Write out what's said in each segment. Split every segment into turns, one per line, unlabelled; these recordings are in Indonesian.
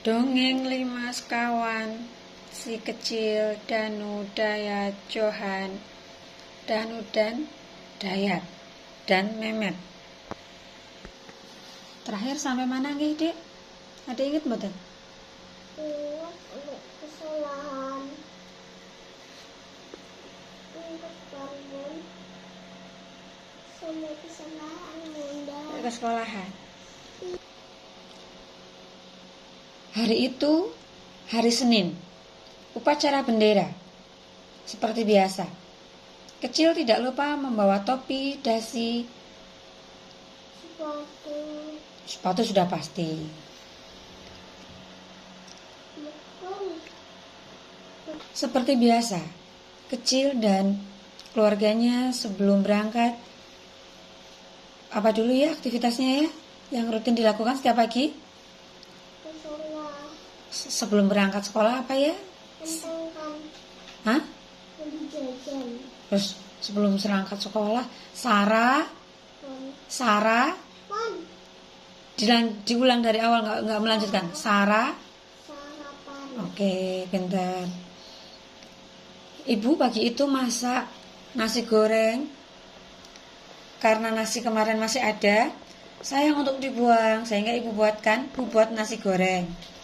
Dongeng lima sekawan, si kecil, Danu, Dayat, Johan, Danu dan Dayat, dan Memet. Terakhir sampai mana nggih, Dik? Ada inget mboten?
Ingat sampai kesalahan. Ingat bangun sampai kesalahan bunda.
Ke sekolahan. Hari itu hari Senin, upacara bendera. Seperti biasa, kecil tidak lupa membawa topi, dasi, sepatu sudah pasti. Seperti biasa, kecil dan keluarganya sebelum berangkat, apa dulu ya aktivitasnya ya, yang rutin dilakukan setiap pagi? Sebelum berangkat sekolah apa ya? Hah? Terus sebelum berangkat sekolah, Sarah, diulang dari awal, nggak melanjutkan. Sarah. Oke, pintar. Ibu pagi itu masak nasi goreng. Karena nasi kemarin masih ada, sayang untuk dibuang, sehingga ibu buat nasi goreng.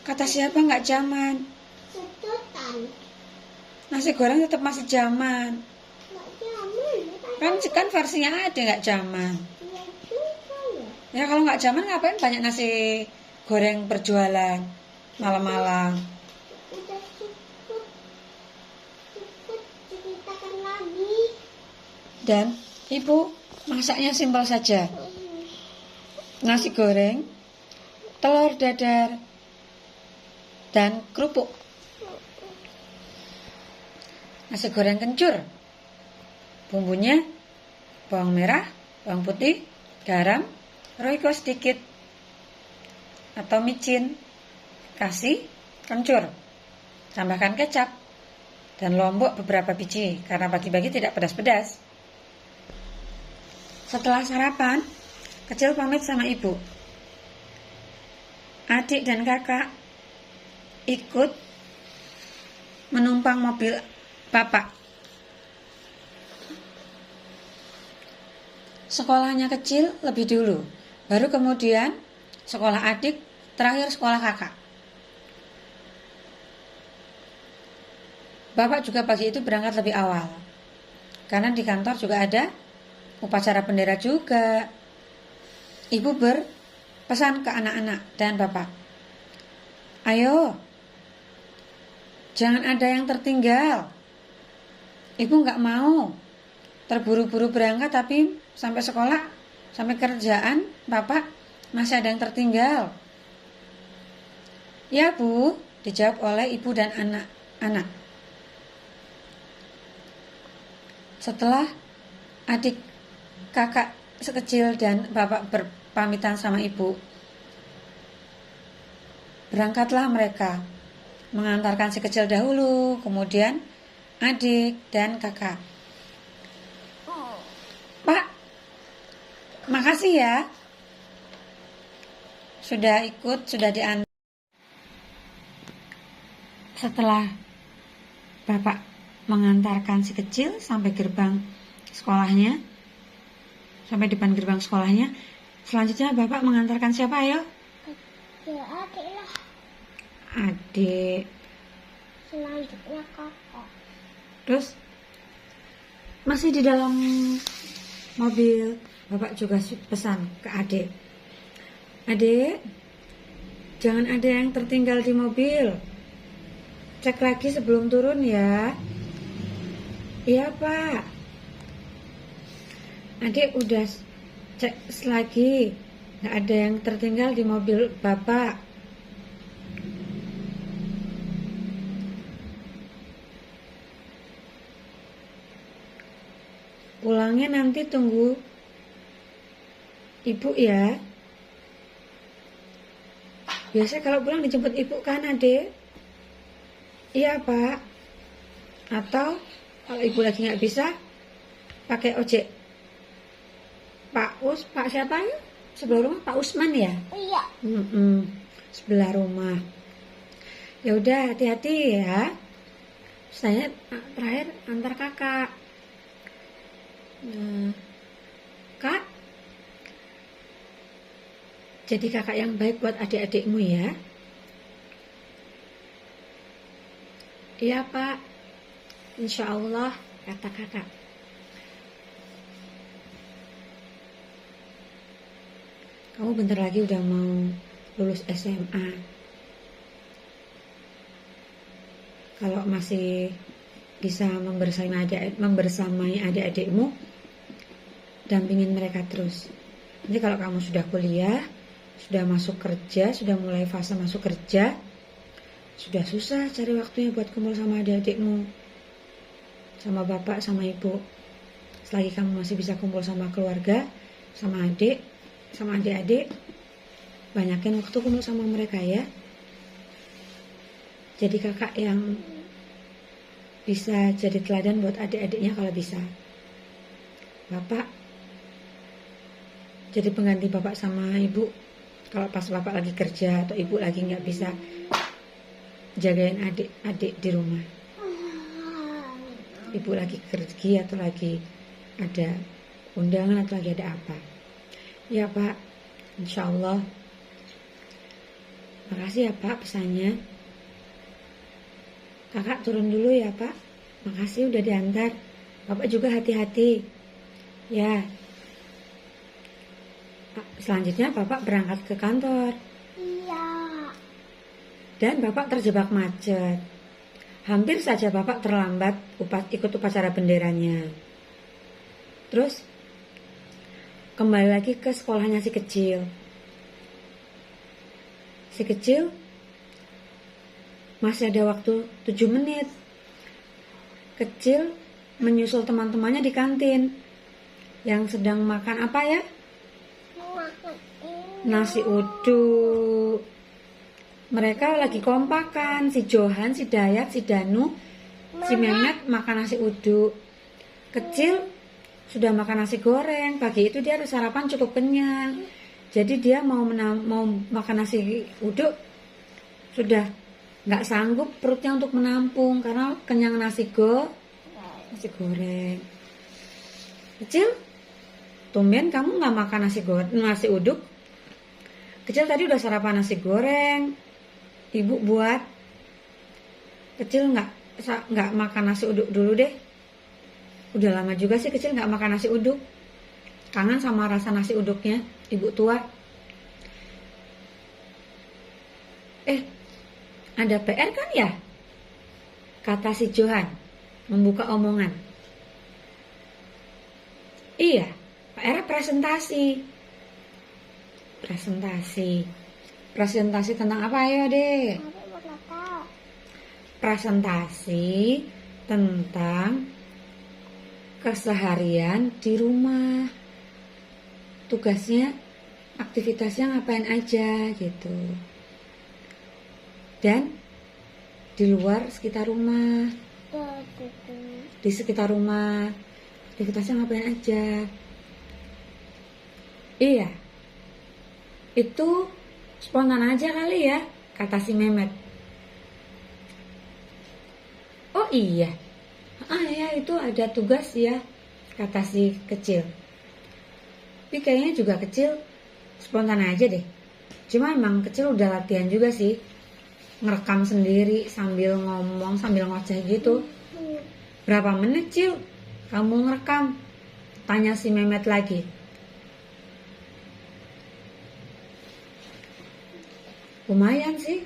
Kata siapa nggak zaman? Nasi goreng tetap masih zaman. Kan versinya ada nggak zaman. Ya kalau nggak zaman ngapain banyak nasi goreng berjualan malam-malam. Dan ibu masaknya simpel saja. Nasi goreng, telur dadar, dan kerupuk. Nasi goreng kencur. Bumbunya bawang merah, bawang putih, garam, roiko sedikit atau micin. Kasih kencur. Tambahkan kecap dan lombok beberapa biji karena pagi-pagi tidak pedas-pedas. Setelah sarapan, kecil pamit sama ibu. Adik dan kakak ikut menumpang mobil bapak. Sekolahnya kecil lebih dulu, baru kemudian sekolah adik, terakhir sekolah kakak. Bapak juga pagi itu berangkat lebih awal, karena di kantor juga ada upacara bendera juga. Ibu berpesan ke anak-anak dan bapak, ayo, jangan ada yang tertinggal. Ibu gak mau terburu-buru berangkat, tapi sampai sekolah, sampai kerjaan, bapak masih ada yang tertinggal. Ya Bu, dijawab oleh ibu dan anak-anak. Setelah adik, kakak sekecil dan bapak berpamitan sama ibu, berangkatlah mereka, mengantarkan si kecil dahulu, kemudian adik dan kakak. Pak, makasih ya, sudah ikut, sudah diantar. Setelah bapak mengantarkan si kecil sampai gerbang sekolahnya, sampai depan gerbang sekolahnya, selanjutnya bapak mengantarkan siapa ayo?
Ya adik lah.
Adik.
Selanjutnya kakak.
Terus masih di dalam mobil, bapak juga pesan ke adik. Adik, jangan ada yang tertinggal di mobil. Cek lagi sebelum turun ya. Iya Pak. Adik udah cek lagi, gak ada yang tertinggal di mobil bapak. Pulangnya nanti tunggu ibu ya. Biasa kalau pulang dijemput ibu kan adik? Iya Pak. Atau kalau ibu lagi gak bisa, pakai ojek. Pak siapa ya? Sebelah rumah Pak Usman ya?
Iya.
Sebelah rumah. Ya udah, hati-hati ya. Saya terakhir antar kakak. Nah, Kak, jadi kakak yang baik buat adik-adikmu ya. Iya Pak, insya Allah, kata kakak. Kamu bentar lagi udah mau lulus SMA. Kalau masih bisa membersamai adik-adikmu, dampingin mereka terus. Nanti kalau kamu sudah kuliah, sudah masuk kerja, sudah mulai fase masuk kerja, sudah susah cari waktunya buat kumpul sama adik-adikmu, sama bapak, sama ibu. Selagi kamu masih bisa kumpul sama keluarga, sama adik, sama adik-adik, banyakin waktu kumpul sama mereka ya. Jadi kakak yang bisa jadi teladan buat adik-adiknya kalau bisa. Bapak jadi pengganti bapak sama ibu kalau pas bapak lagi kerja atau ibu lagi nggak bisa jagain adik-adik di rumah. Ibu lagi kerja atau lagi ada undangan atau lagi ada apa. Ya Pak, insya Allah. Makasih ya Pak pesannya. Kakak turun dulu ya Pak. Makasih udah diantar. Bapak juga hati-hati. Ya. Selanjutnya Bapak berangkat ke kantor.
Iya.
Dan Bapak terjebak macet. Hampir saja Bapak terlambat ikut upacara benderanya. Terus kembali lagi ke sekolahnya si kecil. Si kecil masih ada waktu 7 menit. Kecil menyusul teman-temannya di kantin yang sedang makan apa ya?
Makan ini.
Nasi uduk. Mereka lagi kompakan, si Johan, si Dayat, si Danu, si Mehmet makan nasi uduk. Kecil sudah makan nasi goreng. Pagi itu dia harus sarapan cukup kenyang. Jadi dia mau makan nasi uduk sudah nggak sanggup perutnya untuk menampung karena kenyang nasi goreng. Kecil, tumben kamu nggak makan nasi uduk. Kecil tadi udah sarapan nasi goreng, ibu buat. Kecil nggak makan nasi uduk dulu deh. Udah lama juga sih kecil nggak makan nasi uduk. Kangen sama rasa nasi uduknya ibu tua. Ada PR kan ya? Kata si Johan membuka omongan. Iya, PR presentasi. Presentasi tentang apa ayo deh?
Aku nggak tahu.
Presentasi tentang keseharian di rumah. Tugasnya, aktivitasnya ngapain aja gitu. Dan di luar sekitar rumah. Di sekitar rumah aktivitasnya ngapain aja. Iya, itu spontan aja kali ya, kata si Mehmet. Oh iya, ya itu ada tugas ya, kata si kecil. Tapi kayaknya juga kecil spontan aja deh. Cuma emang kecil udah latihan juga sih, ngerekam sendiri sambil ngomong, sambil ngoceh gitu. Berapa menit Cil kamu ngerekam? Tanya si Mehmet lagi. Lumayan sih.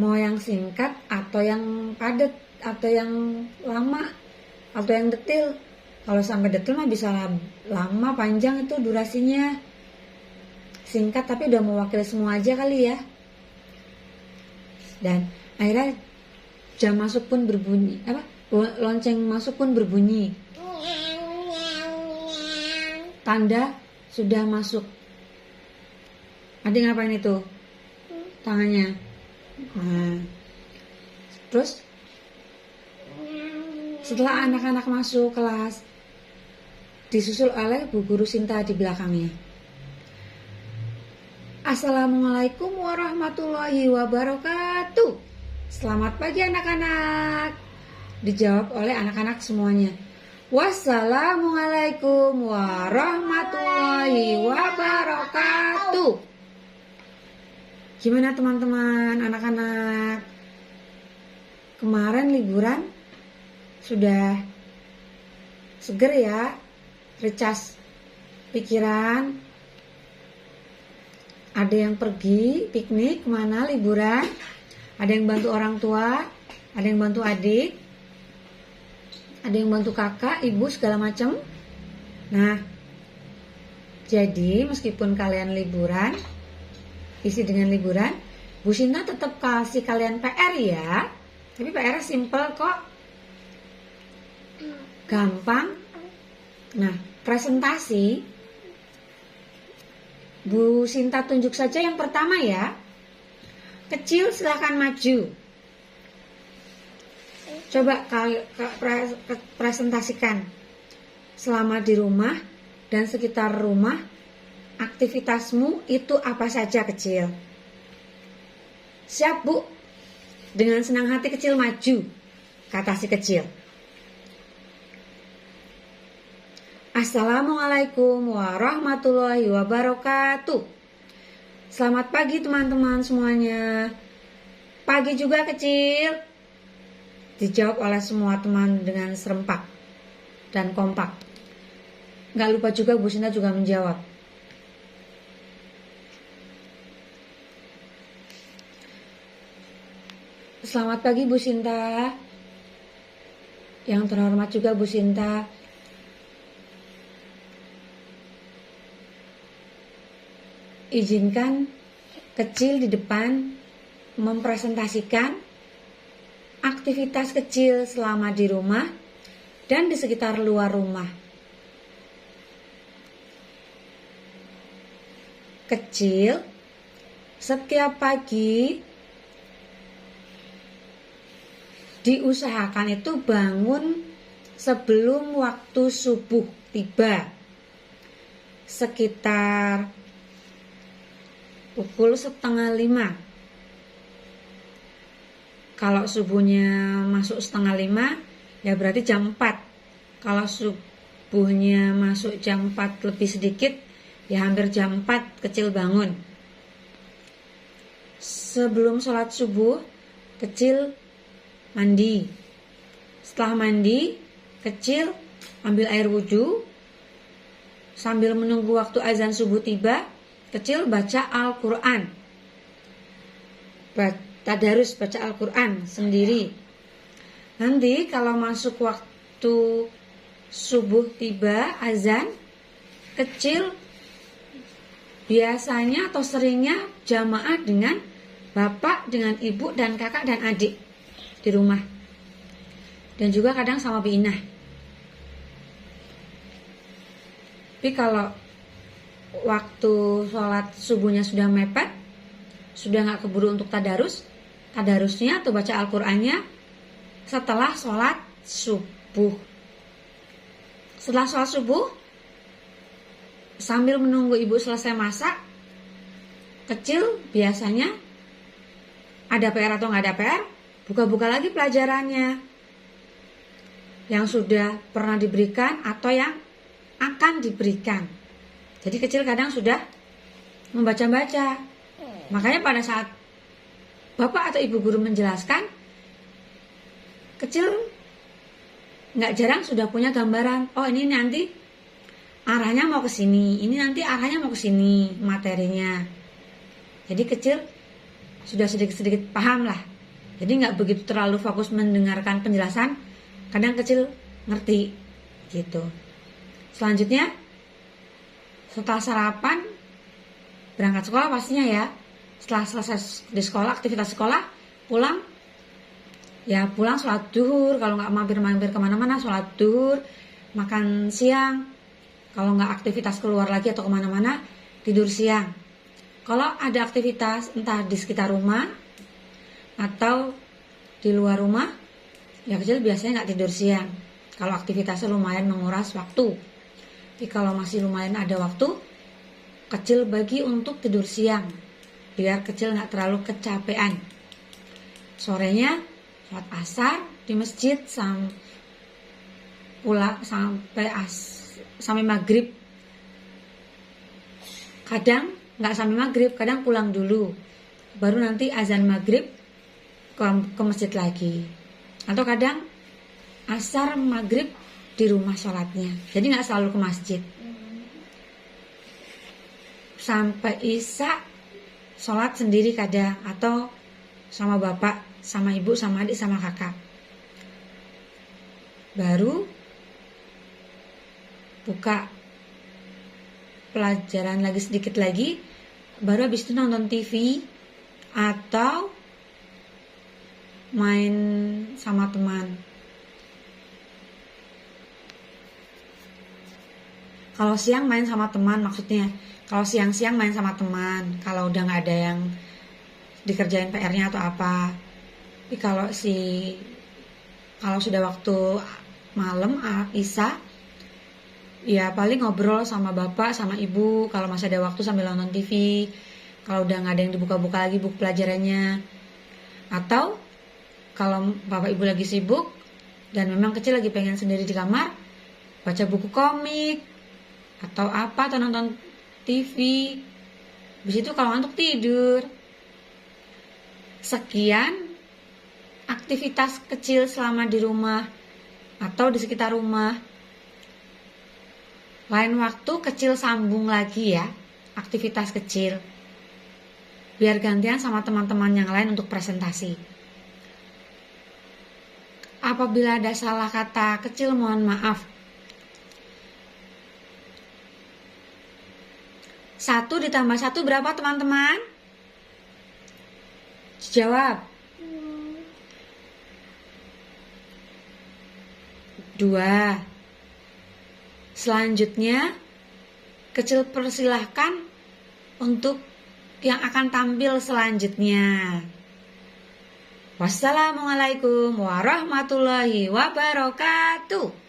Mau yang singkat atau yang padat, atau yang lama, atau yang detil. Kalau sampai detil mah bisa lama, panjang itu durasinya. Singkat tapi udah mewakili semua aja kali ya. Dan akhirnya jam masuk pun berbunyi, lonceng masuk pun berbunyi. Tanda sudah masuk. Adik ngapain itu? Tangannya. Nah. Terus setelah anak-anak masuk kelas, disusul oleh Bu Guru Sinta di belakangnya. Assalamualaikum warahmatullahi wabarakatuh. Selamat pagi anak-anak. Dijawab oleh anak-anak semuanya. Wassalamualaikum warahmatullahi wabarakatuh. Gimana teman-teman, anak-anak? Kemarin liburan sudah seger ya, recas pikiran. Ada yang pergi piknik kemana liburan, ada yang bantu orang tua, ada yang bantu adik, ada yang bantu kakak, ibu segala macam. Nah, jadi meskipun kalian liburan, isi dengan liburan, Bu Sinta tetap kasih kalian PR ya. Tapi PR simple kok, gampang. Nah, presentasi Bu Sinta tunjuk saja yang pertama ya. Kecil silahkan maju. Coba presentasikan selama di rumah dan sekitar rumah, aktivitasmu itu apa saja kecil. Siap Bu? Dengan senang hati kecil maju, kata si kecil. Assalamualaikum warahmatullahi wabarakatuh. Selamat pagi teman-teman semuanya. Pagi juga kecil. Dijawab oleh semua teman dengan serempak dan kompak. Gak lupa juga Bu Sinta juga menjawab. Selamat pagi Bu Sinta. Yang terhormat juga Bu Sinta. Izinkan kecil di depan mempresentasikan aktivitas kecil selama di rumah dan di sekitar luar rumah. Kecil setiap pagi diusahakan itu bangun sebelum waktu subuh tiba, sekitar pukul 4:30. Kalau subuhnya masuk 4:30, ya berarti jam 4. Kalau subuhnya masuk jam 4 lebih sedikit, ya hampir jam 4 kecil bangun. Sebelum sholat subuh, kecil mandi. Setelah mandi, kecil ambil air wudhu. Sambil menunggu waktu azan subuh tiba, kecil baca Al-Quran. Tadarus baca Al-Quran sendiri. Nanti kalau masuk waktu subuh tiba azan, kecil biasanya atau seringnya jamaah dengan bapak, dengan ibu dan kakak dan adik di rumah. Dan juga kadang sama Biinah. Tapi kalau waktu sholat subuhnya sudah mepet, sudah gak keburu untuk tadarusnya atau baca Al-Qurannya setelah sholat subuh. Setelah sholat subuh, sambil menunggu ibu selesai masak, kecil biasanya ada PR atau gak ada PR, buka-buka lagi pelajarannya yang sudah pernah diberikan atau yang akan diberikan. Jadi kecil kadang sudah membaca-baca. Makanya pada saat bapak atau ibu guru menjelaskan, kecil nggak jarang sudah punya gambaran. Oh, ini nanti arahnya mau ke sini, ini nanti arahnya mau ke sini materinya. Jadi kecil sudah sedikit-sedikit paham lah. Jadi nggak begitu terlalu fokus mendengarkan penjelasan. Kadang kecil ngerti gitu. Selanjutnya, setelah sarapan, berangkat sekolah pastinya ya. Setelah selesai di sekolah, aktivitas sekolah, pulang. Ya pulang sholat duhur. Kalau nggak mampir-mampir kemana-mana, sholat duhur. Makan siang. Kalau nggak aktivitas keluar lagi atau kemana-mana, tidur siang. Kalau ada aktivitas entah di sekitar rumah atau di luar rumah, ya kecil biasanya nggak tidur siang. Kalau aktivitasnya lumayan menguras waktu. Tapi kalau masih lumayan ada waktu, Kecil bagi untuk tidur siang, biar kecil nggak terlalu kecapean. Sorenya sholat asar di masjid sampai maghrib. Kadang nggak sampai maghrib, kadang pulang dulu, baru nanti azan maghrib ke masjid lagi. Atau kadang asar maghrib di rumah sholatnya, jadi nggak selalu ke masjid. Sampai isya sholat sendiri kadang, atau sama bapak, sama ibu, sama adik, sama kakak. Baru buka pelajaran lagi sedikit lagi, baru habis itu nonton TV atau main sama teman. Kalau siang main sama teman, maksudnya kalau siang-siang main sama teman, kalau udah nggak ada yang dikerjain PR-nya atau apa. Tapi kalau sudah waktu malam isya, ya paling ngobrol sama bapak sama ibu kalau masih ada waktu sambil nonton TV. Kalau udah nggak ada yang dibuka-buka lagi buku pelajarannya, atau kalau bapak ibu lagi sibuk dan memang kecil lagi pengen sendiri di kamar, baca buku komik atau apa, atau nonton TV. Habis itu kalau ngantuk tidur. Sekian aktivitas kecil selama di rumah atau di sekitar rumah. Lain waktu kecil sambung lagi ya, aktivitas kecil. Biar gantian sama teman-teman yang lain untuk presentasi. Apabila ada salah kata kecil, mohon maaf. 1 ditambah 1 berapa teman-teman? Jawab. 2. Selanjutnya, kecil persilahkan untuk yang akan tampil selanjutnya. Wassalamualaikum warahmatullahi wabarakatuh.